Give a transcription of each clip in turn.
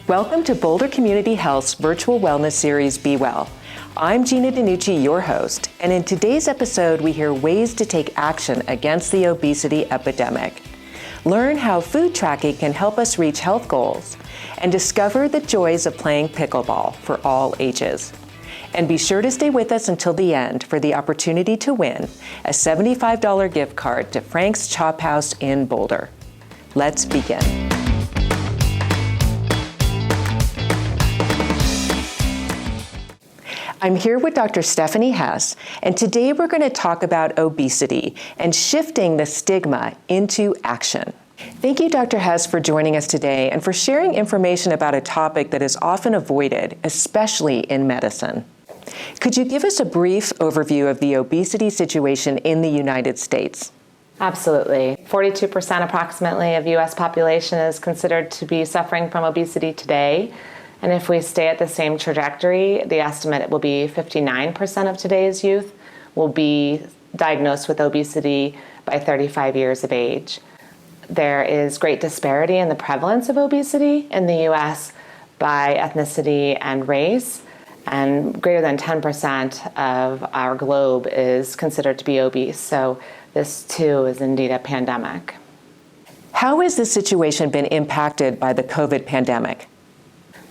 Welcome to Boulder Community Health's virtual wellness series, Be Well. I'm Gina DeNucci, your host, and in today's episode, we hear ways to take action against the obesity epidemic. Learn how food tracking can help us reach health goals, and discover the joys of playing pickleball for all ages. And be sure to stay with us until the end for the opportunity to win a $75 gift card to Frank's Chop House in Boulder. Let's begin. I'm here with Dr. Stephanie Hess, and today we're going to talk about obesity and shifting the stigma into action. Thank you, Dr. Hess, for joining us today and for sharing information about a topic that is often avoided, especially in medicine. Could you give us a brief overview of the obesity situation in the United States? Absolutely. 42% approximately of U.S. population is considered to be suffering from obesity today. And if we stay at the same trajectory, the estimate will be 59% of today's youth will be diagnosed with obesity by 35 years of age. There is great disparity in the prevalence of obesity in the U.S. by ethnicity and race, and greater than 10% of our globe is considered to be obese. So this too is indeed a pandemic. How has this situation been impacted by the COVID pandemic?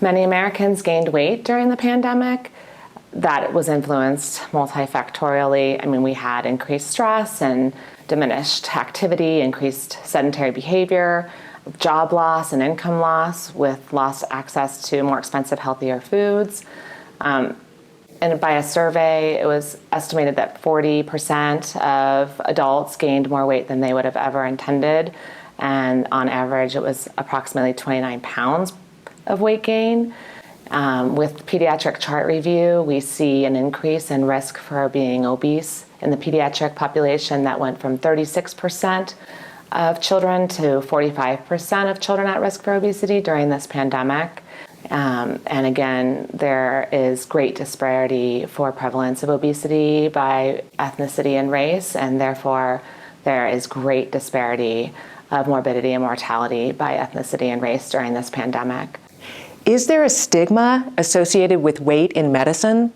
Many Americans gained weight during the pandemic. That was influenced multifactorially. We had increased stress and diminished activity, increased sedentary behavior, job loss and income loss with lost access to more expensive, healthier foods. And by a survey, it was estimated that 40% of adults gained more weight than they would have ever intended. And on average, it was approximately 29 pounds of weight gain. With pediatric chart review, we see an increase in risk for being obese in the pediatric population that went from 36% of children to 45% of children at risk for obesity during this pandemic. And again, there is great disparity for prevalence of obesity by ethnicity and race, and therefore there is great disparity of morbidity and mortality by ethnicity and race during this pandemic. Is there a stigma associated with weight in medicine?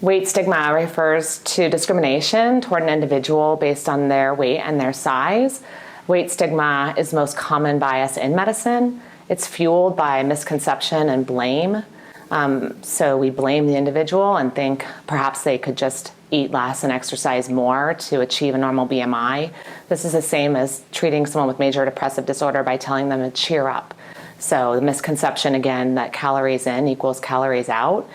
Weight stigma refers to discrimination toward an individual based on their weight and their size. Weight stigma is the most common bias in medicine. It's fueled by misconception and blame. So we blame the individual and think perhaps they could just eat less and exercise more to achieve a normal BMI. This is the same as treating someone with major depressive disorder by telling them to cheer up. So the misconception, again, that calories in equals calories out.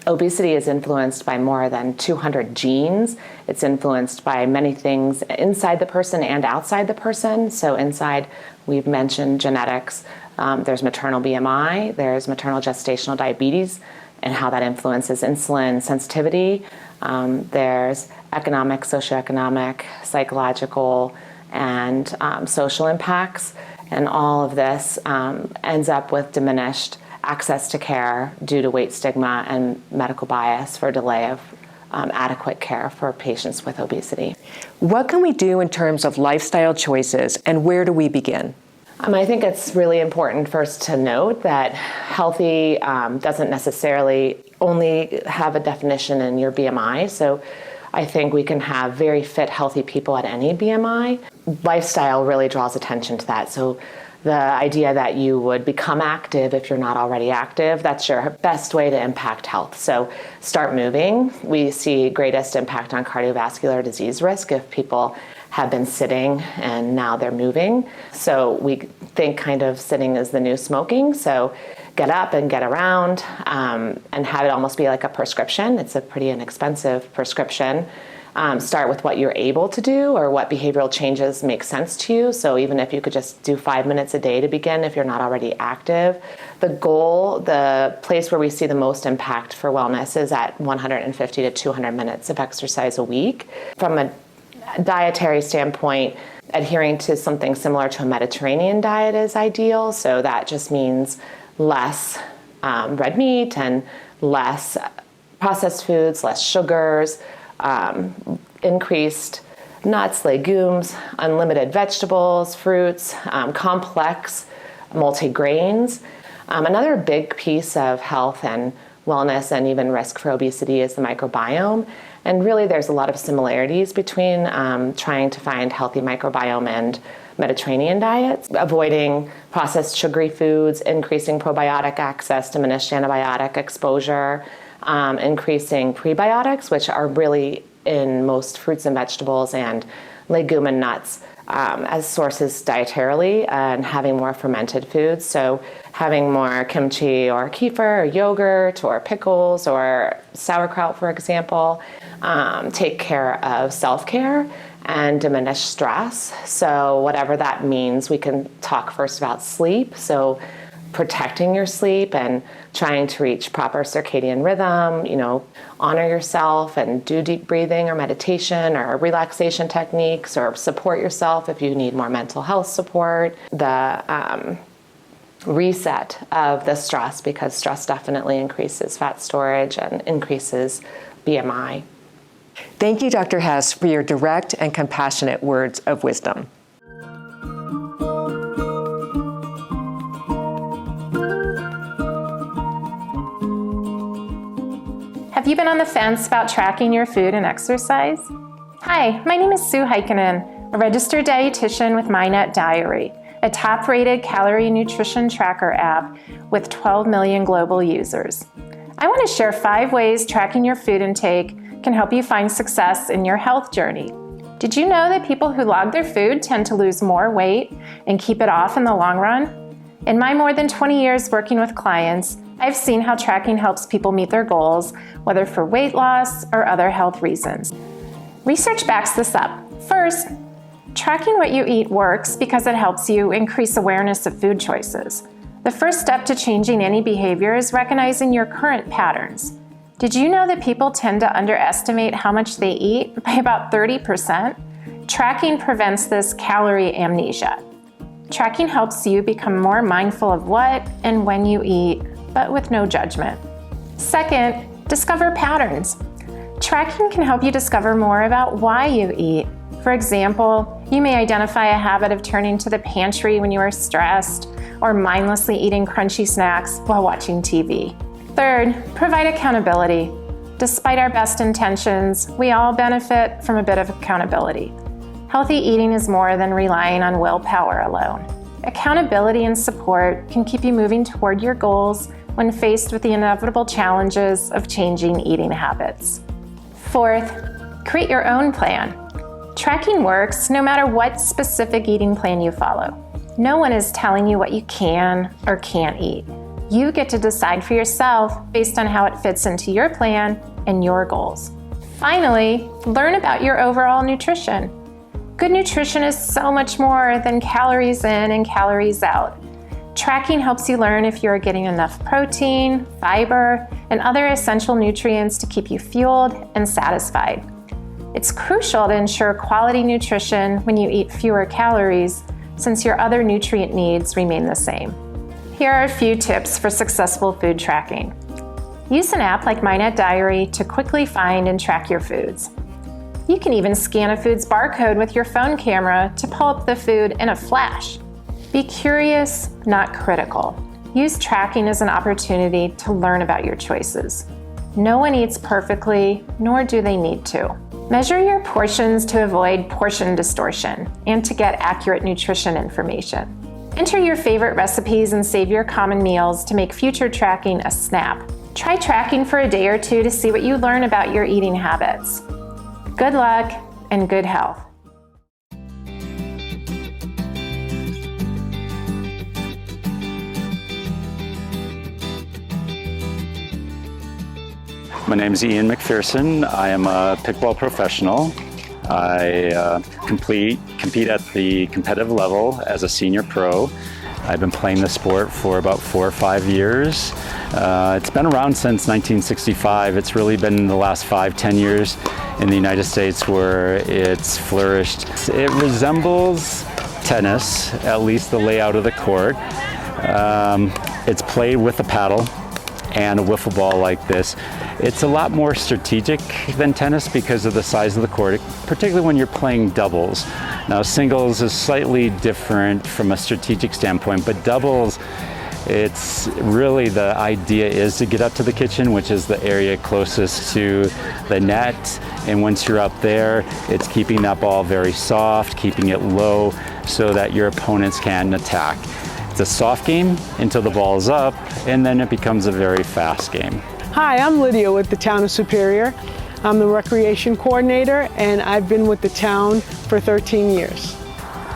Obesity is influenced by more than 200 genes. It's influenced by many things inside the person and outside the person. So inside, we've mentioned genetics. There's maternal BMI, there's maternal gestational diabetes, and how that influences insulin sensitivity. There's economic, socioeconomic, psychological, and social impacts. And all of this ends up with diminished access to care due to weight stigma and medical bias for delay of adequate care for patients with obesity. What can we do in terms of lifestyle choices, and where do we begin? I think it's really important first to note that healthy doesn't necessarily only have a definition in your BMI. So I think we can have very fit, healthy people at any BMI. Lifestyle really draws attention to that. So the idea that you would become active if you're not already active, that's your best way to impact health. So start moving. We see greatest impact on cardiovascular disease risk if people have been sitting and now they're moving. So we think kind of sitting is the new smoking. So get up and get around and have it almost be like a prescription. It's a pretty inexpensive prescription. Start with what you're able to do or what behavioral changes make sense to you. So even if you could just do 5 minutes a day to begin if you're not already active. The goal, the place where we see the most impact for wellness is at 150 to 200 minutes of exercise a week. From a dietary standpoint, adhering to something similar to a Mediterranean diet is ideal. So that just means less red meat and less processed foods, less sugars, increased nuts, legumes, unlimited vegetables, fruits, complex multigrains. Another big piece of health and wellness and even risk for obesity is the microbiome. And really there's a lot of similarities between trying to find healthy microbiome and Mediterranean diets, avoiding processed sugary foods, increasing probiotic access, diminished antibiotic exposure, increasing prebiotics, which are really in most fruits and vegetables and legume and nuts as sources dietarily, and having more fermented foods. So having more kimchi or kefir or yogurt or pickles or sauerkraut, for example. Take care of self-care and diminish stress. So whatever that means, we can talk first about sleep. So protecting your sleep and trying to reach proper circadian rhythm, honor yourself and do deep breathing or meditation or relaxation techniques, or support yourself if you need more mental health support. The reset of the stress, because stress definitely increases fat storage and increases BMI. Thank you, Dr. Hess, for your direct and compassionate words of wisdom. Have you been on the fence about tracking your food and exercise? Hi, my name is Sue Heikkinen, a registered dietitian with MyNet Diary, a top-rated calorie nutrition tracker app with 12 million global users. I want to share 5 ways tracking your food intake can help you find success in your health journey. Did you know that people who log their food tend to lose more weight and keep it off in the long run? In my more than 20 years working with clients, I've seen how tracking helps people meet their goals, whether for weight loss or other health reasons. Research backs this up. First, tracking what you eat works because it helps you increase awareness of food choices. The first step to changing any behavior is recognizing your current patterns. Did you know that people tend to underestimate how much they eat by about 30%? Tracking prevents this calorie amnesia. Tracking helps you become more mindful of what and when you eat, but with no judgment. Second, discover patterns. Tracking can help you discover more about why you eat. For example, you may identify a habit of turning to the pantry when you are stressed, or mindlessly eating crunchy snacks while watching TV. Third, provide accountability. Despite our best intentions, we all benefit from a bit of accountability. Healthy eating is more than relying on willpower alone. Accountability and support can keep you moving toward your goals when faced with the inevitable challenges of changing eating habits. Fourth, create your own plan. Tracking works no matter what specific eating plan you follow. No one is telling you what you can or can't eat. You get to decide for yourself based on how it fits into your plan and your goals. Finally, learn about your overall nutrition. Good nutrition is so much more than calories in and calories out. Tracking helps you learn if you're getting enough protein, fiber, and other essential nutrients to keep you fueled and satisfied. It's crucial to ensure quality nutrition when you eat fewer calories, since your other nutrient needs remain the same. Here are a few tips for successful food tracking. Use an app like MyNet Diary to quickly find and track your foods. You can even scan a food's barcode with your phone camera to pull up the food in a flash. Be curious, not critical. Use tracking as an opportunity to learn about your choices. No one eats perfectly, nor do they need to. Measure your portions to avoid portion distortion and to get accurate nutrition information. Enter your favorite recipes and save your common meals to make future tracking a snap. Try tracking for a day or two to see what you learn about your eating habits. Good luck and good health. My name is Ian McPherson. I am a pickleball professional. I compete at the competitive level as a senior pro. I've been playing the sport for about 4 or 5 years. It's been around since 1965. It's really been the last 5-10 years in the United States where it's flourished. It resembles tennis, at least the layout of the court. It's played with a paddle and a wiffle ball like this. It's a lot more strategic than tennis because of the size of the court, particularly when you're playing doubles. Now, singles is slightly different from a strategic standpoint, but doubles It's really, the idea is to get up to the kitchen, which is the area closest to the net. And once you're up there, it's keeping that ball very soft, keeping it low so that your opponents can attack. It's a soft game until the ball is up, and then it becomes a very fast game. Hi, I'm Lydia with the Town of Superior. I'm the recreation coordinator, and I've been with the town for 13 years.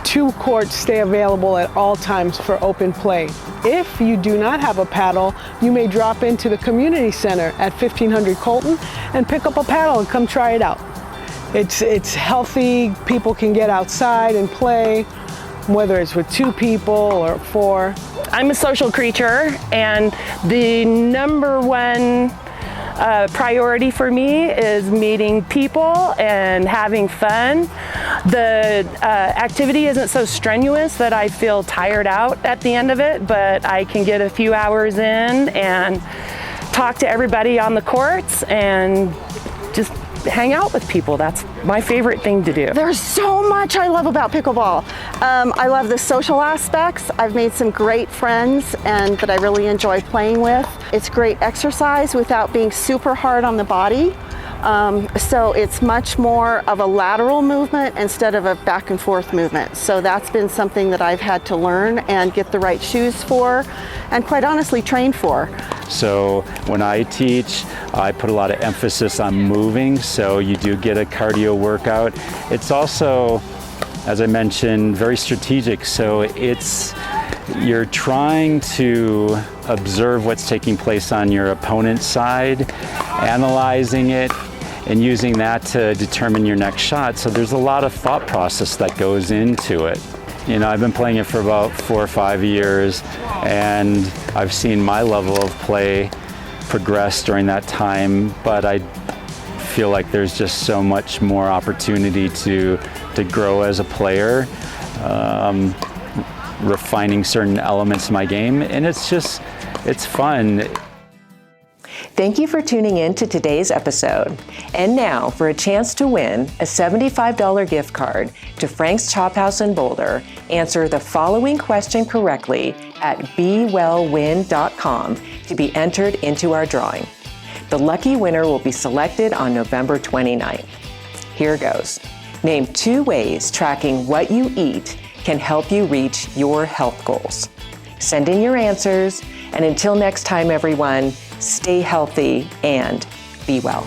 2 courts stay available at all times for open play. If you do not have a paddle, you may drop into the community center at 1500 Colton and pick up a paddle and come try it out. It's healthy, people can get outside and play, whether it's with 2 people or 4. I'm a social creature, and the number one priority for me is meeting people and having fun. The activity isn't so strenuous that I feel tired out at the end of it, but I can get a few hours in and talk to everybody on the courts and just hang out with people. That's my favorite thing to do. There's so much I love about pickleball. I love the social aspects. I've made some great friends and that I really enjoy playing with. It's great exercise without being super hard on the body. So it's much more of a lateral movement instead of a back and forth movement. So that's been something that I've had to learn and get the right shoes for, and quite honestly train for. So when I teach, I put a lot of emphasis on moving, so you do get a cardio workout. It's also, as I mentioned, very strategic, so you're trying to observe what's taking place on your opponent's side, analyzing it, and using that to determine your next shot. So there's a lot of thought process that goes into it. You know, I've been playing it for about 4 or 5 years, and I've seen my level of play progress during that time, but I feel like there's just so much more opportunity to grow as a player, refining certain elements of my game, and it's fun. Thank you for tuning in to today's episode. And now, for a chance to win a $75 gift card to Frank's Chop House in Boulder, answer the following question correctly at bewellwin.com to be entered into our drawing. The lucky winner will be selected on November 29th. Here goes. Name 2 ways tracking what you eat can help you reach your health goals. Send in your answers, and until next time, everyone, stay healthy and be well.